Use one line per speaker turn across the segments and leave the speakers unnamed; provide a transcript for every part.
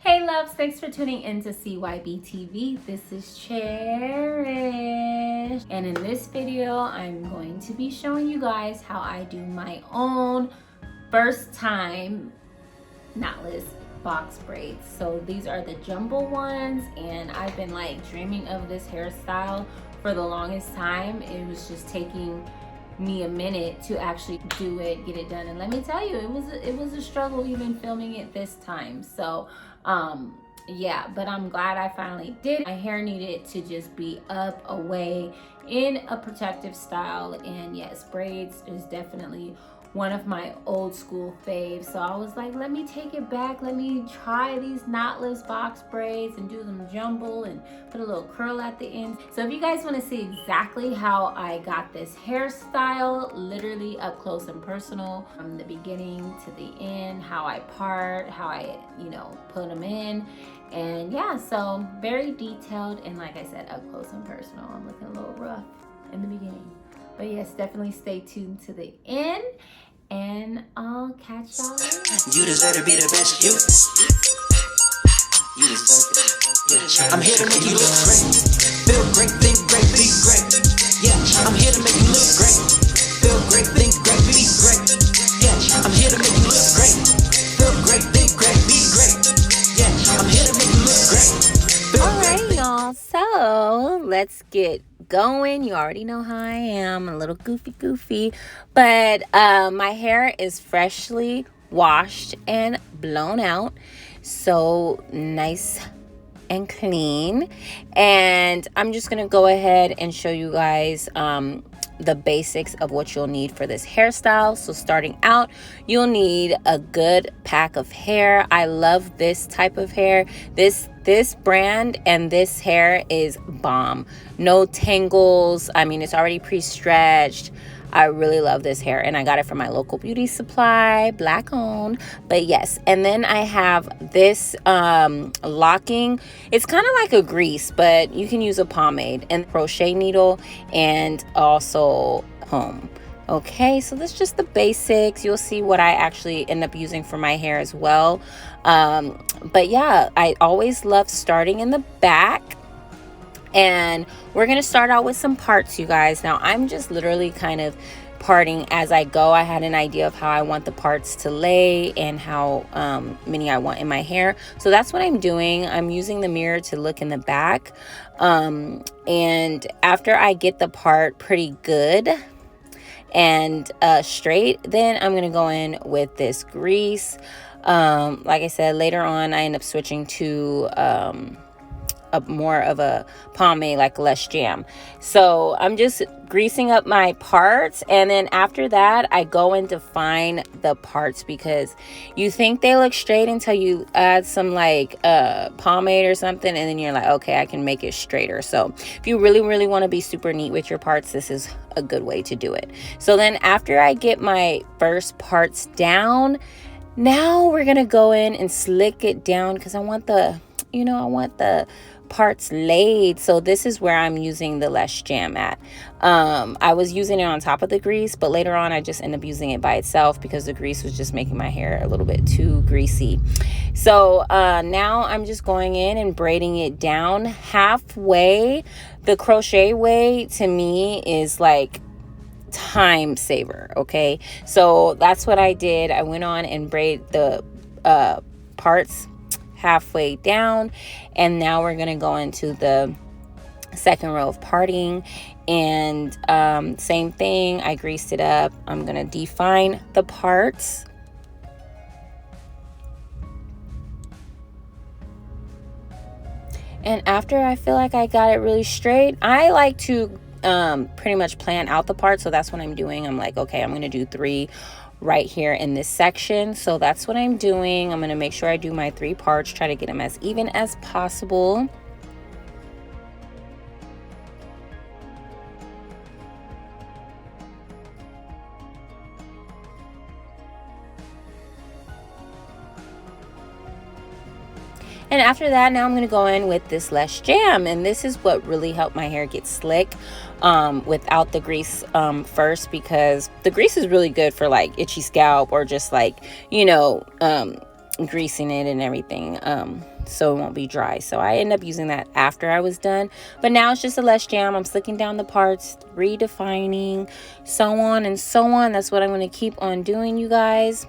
Hey loves, thanks for tuning in to CYB TV. This is Cherish. And in this video, I'm going to be showing you guys how I do my own first time knotless box braids. So these are the jumbo ones, and I've been like dreaming of this hairstyle for the longest time. It was just taking me a minute to actually do it, get it done, and let me tell you, it was a struggle even filming it this time. So yeah, but I'm glad I finally did. My hair needed to just be up, away, in a protective style, and yes, braids is definitely one of my old school faves. So I was like, let me take it back, let me try these knotless box braids and do them jumble and put a little curl at the end. So if you guys want to see exactly how I got this hairstyle, literally up close and personal, from the beginning to the end, how I part, how I put them in, and yeah, so very detailed, and like I said, up close and personal. I'm looking a little rough in the beginning, but yes, definitely stay tuned to the end, and I'll catch y'all later.
You deserve to be the best. You deserve it. Yeah. I'm here to make you look great. Feel great, think great, be great. Yeah, I'm here to make you look great. Feel great, think great, be great. Yeah, I'm here to make you look great. Feel great, think great, be great. Yeah, I'm here to make you look great.
All right, y'all. So let's get going. You already know how I am, a little goofy, but my hair is freshly washed and blown out, so nice and clean. And I'm just gonna go ahead and show you guys the basics of what you'll need for this hairstyle. So starting out, you'll need a good pack of hair. I love this type of hair. This brand and this hair is bomb. No tangles. I mean, it's already pre-stretched. I really love this hair, and I got it from my local beauty supply, black owned. But yes, and then I have this locking. It's kind of like a grease, but you can use a pomade and crochet needle, and also comb. Okay, so that's just the basics. You'll see what I actually end up using for my hair as well. But yeah, I always love starting in the back. And we're going to start out with some parts, you guys. Now, I'm just literally kind of parting as I go. I had an idea of how I want the parts to lay and how many I want in my hair. So that's what I'm doing. I'm using the mirror to look in the back. And after I get the part pretty good and straight, then I'm going to go in with this grease. Like I said, later on, I end up switching to more of a pomade, like less jam. So I'm just greasing up my parts, and then after that I go in to define the parts, because you think they look straight until you add some like pomade or something, and then you're like, okay, I can make it straighter. So if you really want to be super neat with your parts, this is a good way to do it. So then after I get my first parts down, now we're gonna go in and slick it down, because I want the parts laid. So this is where I'm using the less jam at. I was using it on top of the grease, but later on I just end up using it by itself because the grease was just making my hair a little bit too greasy. So now I'm just going in and braiding it down halfway. The crochet way to me is like time saver. Okay, so that's what I did. I went on and braid the parts halfway down, and now we're gonna go into the second row of parting, and same thing, I greased it up. I'm gonna define the parts, and after I feel like I got it really straight, I like to pretty much plan out the parts. So that's what I'm doing. I'm like, okay, I'm gonna do 3 right here in this section. So that's what I'm doing. I'm going to make sure I do my 3 parts, try to get them as even as possible. And after that, now I'm going to go in with this less jam, and this is what really helped my hair get slick without the grease first, because the grease is really good for like itchy scalp, or just like greasing it and everything, so it won't be dry. So I end up using that after I was done. But now it's just a less jam. I'm slicking down the parts, redefining, so on and so on. That's what I'm going to keep on doing, you guys.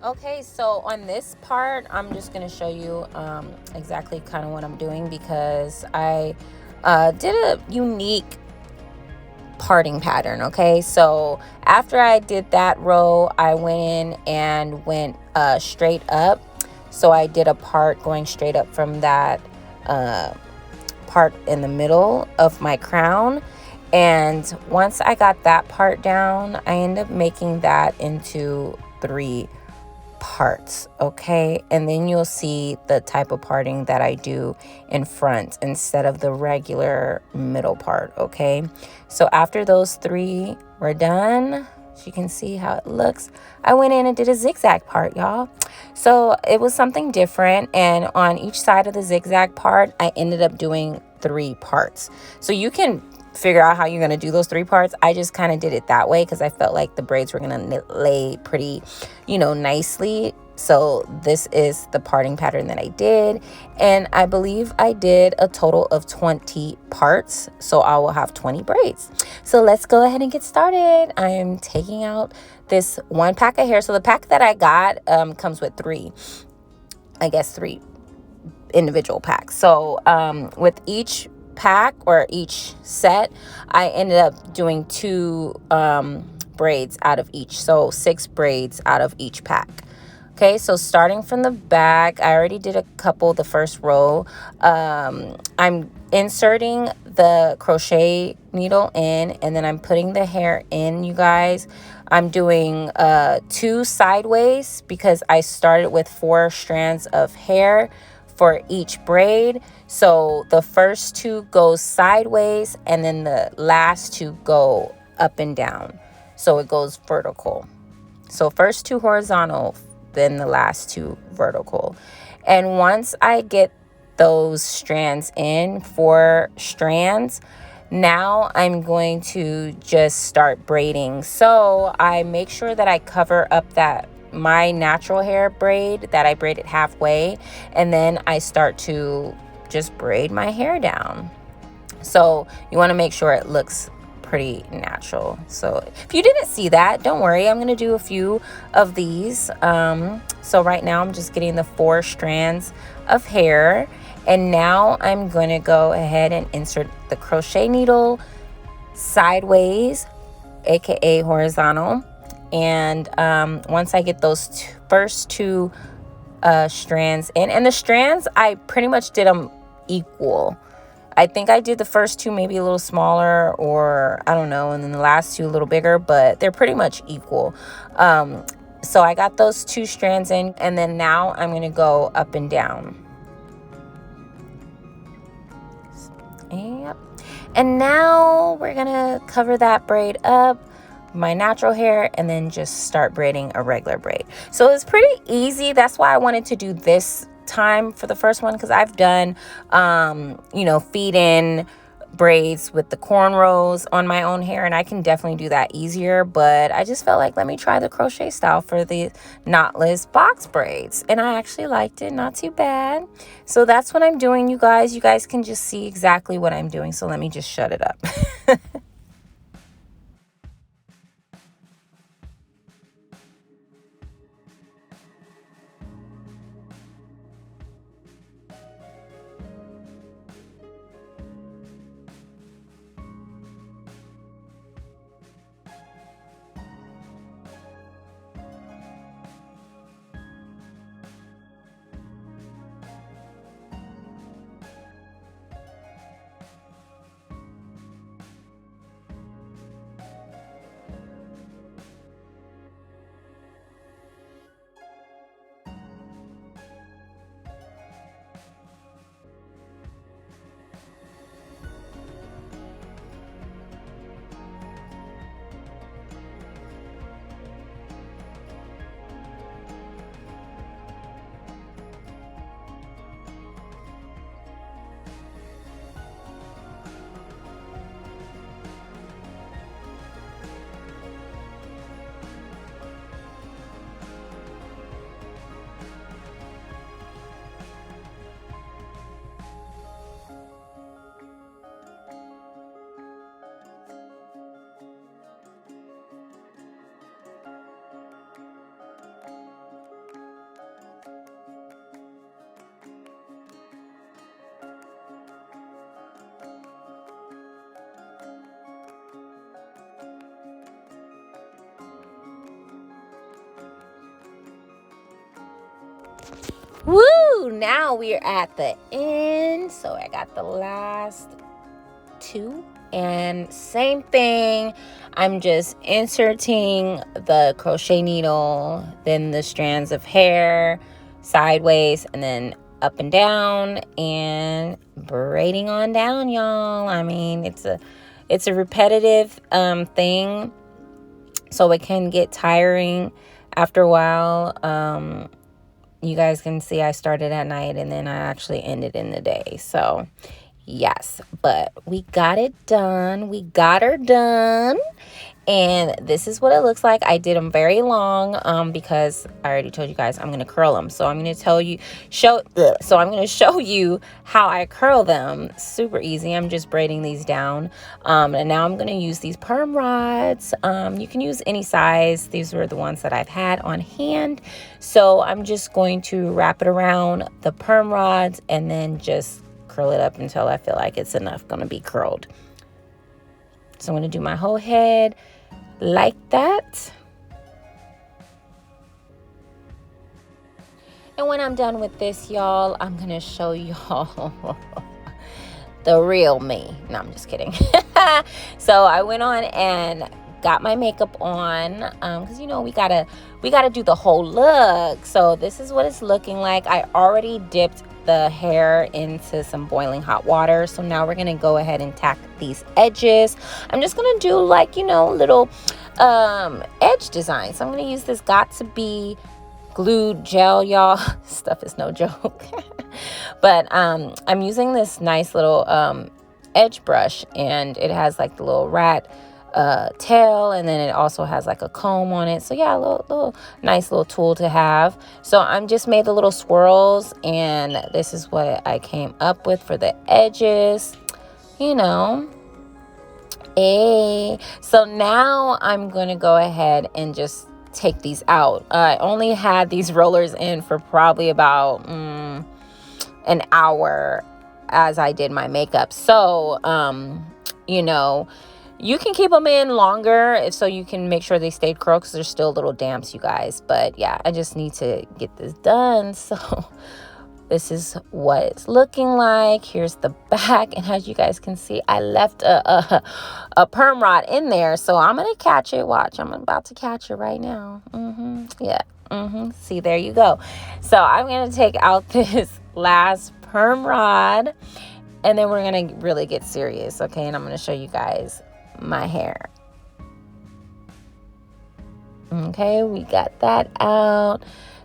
Okay, so on this part, I'm just going to show you exactly kind of what I'm doing, because I did a unique parting pattern. Okay, so after I did that row, I went in and went straight up. So I did a part going straight up from that part in the middle of my crown. And once I got that part down, I ended up making that into 3 parts. Okay, and then you'll see the type of parting that I do in front instead of the regular middle part. Okay, so after those 3 were done, as you can see how it looks, I went in and did a zigzag part, y'all. So it was something different, and on each side of the zigzag part, I ended up doing 3 parts. So you can figure out how you're going to do those 3 parts. I just kind of did it that way because I felt like the braids were going to lay pretty, nicely. So this is the parting pattern that I did, and I believe I did a total of 20 parts, so I will have 20 braids. So let's go ahead and get started. I am taking out this 1 pack of hair. So the pack that I got comes with 3 individual packs. So with each pack or each set, I ended up doing 2 braids out of each, so 6 braids out of each pack. Okay, so starting from the back, I already did a couple the first row. I'm inserting the crochet needle in, and then I'm putting the hair in, you guys. I'm doing 2 sideways because I started with 4 strands of hair for each braid. So the first 2 go sideways, and then the last 2 go up and down. So it goes vertical. So first 2 horizontal, then the last 2 vertical. And once I get those strands in, 4 strands, now I'm going to just start braiding. So I make sure that I cover up my natural hair braid that I braided halfway, and then I start to just braid my hair down. So you want to make sure it looks pretty natural. So if you didn't see that, don't worry, I'm going to do a few of these. So right now I'm just getting the 4 strands of hair, and now I'm going to go ahead and insert the crochet needle sideways, aka horizontal. And once I get those first 2 strands in, and the strands, I pretty much did them equal. I think I did the first 2 maybe a little smaller, or I don't know, and then the last 2 a little bigger, but they're pretty much equal. So I got those 2 strands in, and then now I'm going to go up and down. Yep. And now we're going to cover that braid up, my natural hair, and then just start braiding a regular braid. So it's pretty easy. That's why I wanted to do this time for the first one, because I've done feed in braids with the cornrows on my own hair, and I can definitely do that easier, but I just felt like, let me try the crochet style for the knotless box braids, and I actually liked it. Not too bad. So that's what I'm doing, you guys. You guys can just see exactly what I'm doing, so let me just shut it up. Woo! Now we're at the end. So I got the last two, and same thing. I'm just inserting the crochet needle, then the strands of hair sideways, and then up and down, and braiding on down, y'all. I mean, it's a repetitive thing, so it can get tiring after a while. You guys can see I started at night and then I actually ended in the day. So yes, but we got it done. We got her done. And this is what it looks like. I did them very long because I already told you guys I'm going to curl them. So I'm going to show you how I curl them. Super easy. I'm just braiding these down. And now I'm going to use these perm rods. You can use any size. These were the ones that I've had on hand. So I'm just going to wrap it around the perm rods and then just curl it up until I feel like it's going to be curled. So I'm going to do my whole head like that. And when I'm done with this, y'all, I'm going to show y'all the real me. No, I'm just kidding. So I went on and got my makeup on because, you know, we gotta do the whole look. So this is what it's looking like. I already dipped the hair into some boiling hot water, so now we're gonna go ahead and tack these edges. I'm just gonna do, like, you know, little edge design. So I'm gonna use this Got To Be glued gel, y'all. Stuff is no joke. But I'm using this nice little edge brush, and it has like the little rat tail, and then it also has like a comb on it. So yeah, a little nice little tool to have. So I'm just made the little swirls, and this is what I came up with for the edges, you know. So now I'm gonna go ahead and just take these out. I only had these rollers in for probably about an hour as I did my makeup. So you know, you can keep them in longer so you can make sure they stayed curled, because there's still little damps, you guys. But yeah, I just need to get this done. So this is what it's looking like. Here's the back, and as you guys can see, I left a perm rod in there, so I'm gonna catch it. Watch, I'm about to catch it right now. See, there you go. So I'm gonna take out this last perm rod, and then we're gonna really get serious, okay? And I'm gonna show you guys my hair. Okay, we got that out.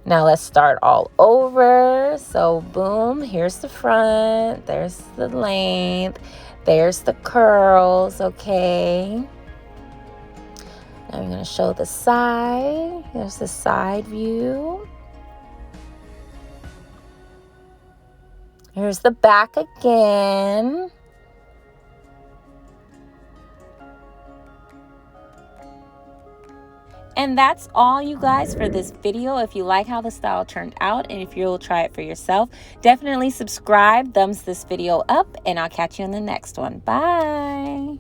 Now let's start all over. So boom, here's the front, there's the length, There's the curls, okay? Now I'm going to show the side. There's the side view. Here's the back again. And that's all, you guys, for this video. If you like how the style turned out and if you'll try it for yourself, definitely subscribe, thumbs this video up, and I'll catch you in the next one. Bye.